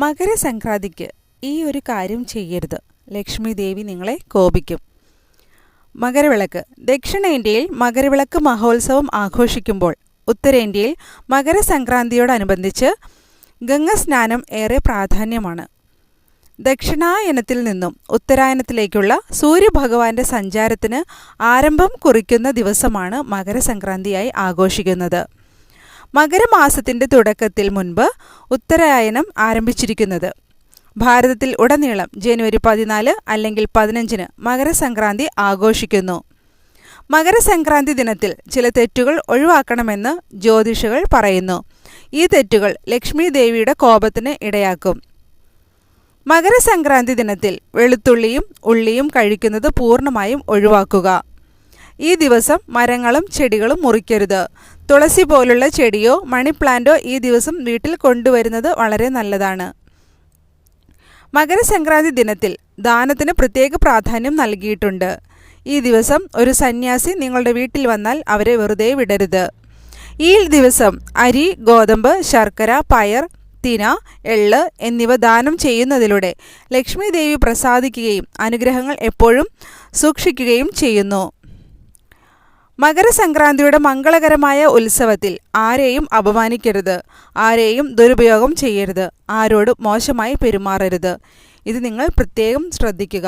മകരസംക്രാന്തിക്ക് ഈ ഒരു കാര്യം ചെയ്യരുത്. ലക്ഷ്മി ദേവി നിങ്ങളെ കോപിക്കും. മകരവിളക്ക്. ദക്ഷിണേന്ത്യയിൽ മകരവിളക്ക് മഹോത്സവം ആഘോഷിക്കുമ്പോൾ ഉത്തരേന്ത്യയിൽ മകരസംക്രാന്തിയോടനുബന്ധിച്ച് ഗംഗാസ്നാനം ഏറെ പ്രാധാന്യമാണ്. ദക്ഷിണായനത്തിൽ നിന്നും ഉത്തരായനത്തിലേക്കുള്ള സൂര്യഭഗവാന്റെ സഞ്ചാരത്തിന് ആരംഭം കുറിക്കുന്ന ദിവസമാണ് മകരസംക്രാന്തിയായി ആഘോഷിക്കുന്നത്. മകരമാസത്തിൻ്റെ തുടക്കത്തിൽ മുൻപ് ഉത്തരായനം ആരംഭിച്ചിരിക്കുന്നത്. ഭാരതത്തിൽ ഉടനീളം ജനുവരി 14 അല്ലെങ്കിൽ 15 മകരസംക്രാന്തി ആഘോഷിക്കുന്നു. മകരസംക്രാന്തി ദിനത്തിൽ ചില തെറ്റുകൾ ഒഴിവാക്കണമെന്ന് ജ്യോതിഷികൾ പറയുന്നു. ഈ തെറ്റുകൾ ലക്ഷ്മി ദേവിയുടെ കോപത്തിന് ഇടയാക്കും. മകരസംക്രാന്തി ദിനത്തിൽ വെളുത്തുള്ളിയും ഉള്ളിയും കഴിക്കുന്നത് പൂർണ്ണമായും ഒഴിവാക്കുക. ഈ ദിവസം മരങ്ങളും ചെടികളും മുറിക്കരുത്. തുളസി പോലുള്ള ചെടിയോ മണി പ്ലാന്റോ ഈ ദിവസം വീട്ടിൽ കൊണ്ടുവരുന്നത് വളരെ നല്ലതാണ്. മകരസംക്രാന്തി ദിനത്തിൽ ദാനത്തിന് പ്രത്യേക പ്രാധാന്യം നൽകിയിട്ടുണ്ട്. ഈ ദിവസം ഒരു സന്യാസി നിങ്ങളുടെ വീട്ടിൽ വന്നാൽ അവരെ വെറുതെ വിടരുത്. ഈ ദിവസം അരി, ഗോതമ്പ്, ശർക്കര, പയർ, തിന, എള്ള് എന്നിവ ദാനം ചെയ്യുന്നതിലൂടെ ലക്ഷ്മി ദേവി പ്രസാദിക്കുകയും അനുഗ്രഹങ്ങൾ എപ്പോഴും സൂക്ഷിക്കുകയും ചെയ്യുന്നു. മകരസംക്രാന്തിയുടെ മംഗളകരമായ ഉത്സവത്തിൽ ആരെയും അപമാനിക്കരുത്, ആരെയും ദുരുപയോഗം ചെയ്യരുത്, ആരോടും മോശമായി പെരുമാറരുത്. ഇത് നിങ്ങൾ പ്രത്യേകം ശ്രദ്ധിക്കുക.